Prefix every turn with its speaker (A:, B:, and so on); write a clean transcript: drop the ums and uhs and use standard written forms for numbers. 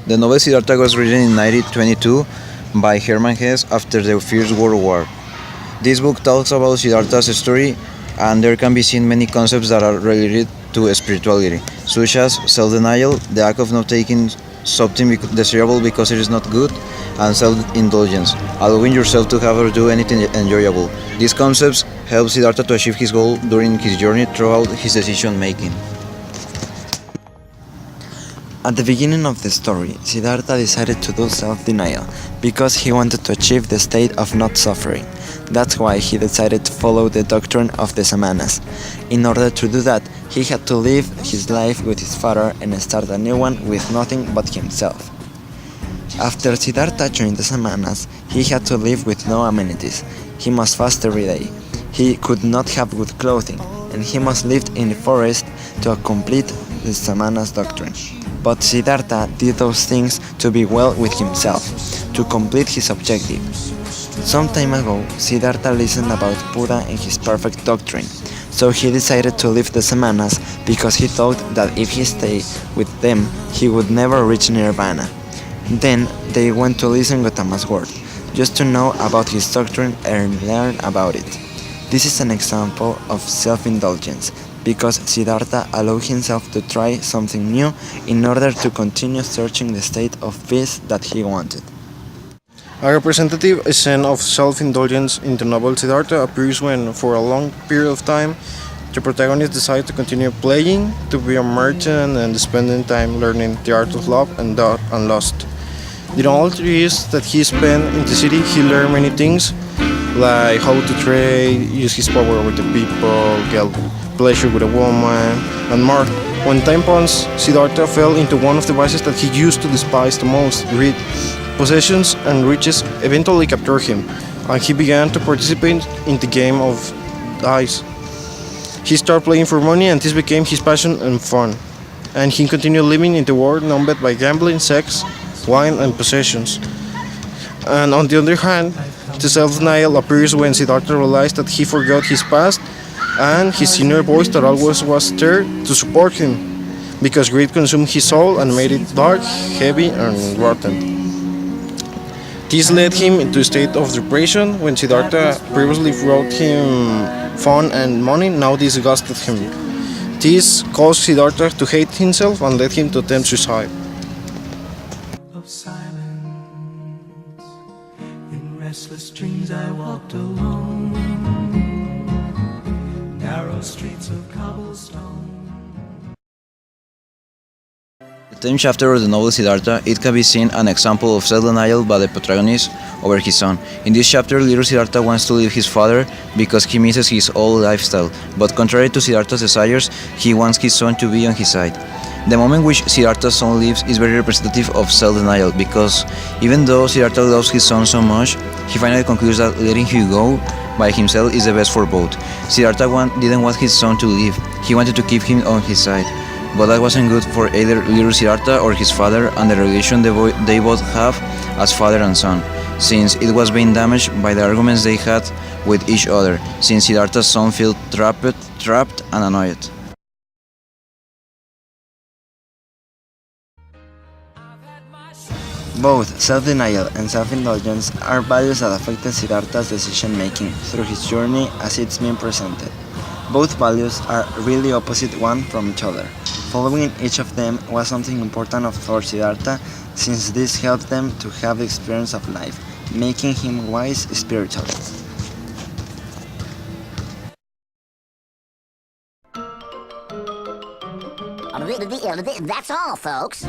A: The novel Siddhartha was written in 1922 by German Hesse after the First World War. This book talks about Siddhartha's story, and there can be seen many concepts that are related to spirituality, such as self-denial, the act of not taking something desirable because it is not good, and self-indulgence, allowing yourself to have or do anything enjoyable. These concepts help Siddhartha to achieve his goal during his journey throughout his decision making.
B: At the beginning of the story, Siddhartha decided to do self-denial because he wanted to achieve the state of not suffering. That's why he decided to follow the doctrine of the Samanas. In order to do that, he had to live his life with his father and start a new one with nothing but himself. After Siddhartha joined the Samanas, he had to live with no amenities. He must fast every day. He could not have good clothing, and he must live in the forest to complete the Samanas doctrine. But Siddhartha did those things to be well with himself, to complete his objective. Some time ago, Siddhartha listened about Buddha and his perfect doctrine, so he decided to leave the Samanas because he thought that if he stayed with them, he would never reach Nirvana. Then they went to listen Gautama's word, just to know about his doctrine and learn about it. This is an example of self-indulgence, because Siddhartha allowed himself to try something new in order to continue searching the state of peace that he wanted.
C: A representative scene of self-indulgence in the novel Siddhartha appears when, for a long period of time, the protagonist decides to continue playing, to be a merchant, and spending time learning the art of love and lust. In all the years that he spent in the city, he learned many things, like how to trade, use his power with the people, get pleasure with a woman, and more. When time passed, Siddhartha fell into one of the vices that he used to despise the most, greed. Possessions and riches eventually captured him, and he began to participate in the game of dice. He started playing for money, and this became his passion and fun. And he continued living in the world known by gambling, sex, wine, and possessions. And on the other hand, the self-denial appears when Siddhartha realized that he forgot his past and his inner voice that always was there to support him, because greed consumed his soul and made it dark, heavy, and rotten. This led him into a state of depression when Siddhartha previously brought him fun and money, now disgusted him. This caused Siddhartha to hate himself and led him to attempt suicide.
D: Of silence, in restless dreams I walked alone, narrow streets of cobblestone.
A: In the 10th chapter of the novel Siddhartha, it can be seen an example of self-denial by the protagonist over his son. In this chapter, little Siddhartha wants to leave his father because he misses his old lifestyle, but contrary to Siddhartha's desires, he wants his son to be on his side. The moment which Siddhartha's son leaves is very representative of self-denial, because even though Siddhartha loves his son so much, he finally concludes that letting him go by himself is the best for both. Siddhartha didn't want his son to leave, he wanted to keep him on his side. But that wasn't good for either little Siddhartha or his father and the relation they both have as father and son, since it was being damaged by the arguments they had with each other, since Siddhartha's son felt trapped and annoyed.
B: Both self-denial and self-indulgence are values that affected Siddhartha's decision-making through his journey as it's been presented. Both values are really opposite one from each other. Following each of them was something important for Siddhartha, since this helped them to have the experience of life, making him wise spiritually.
E: That's all, folks.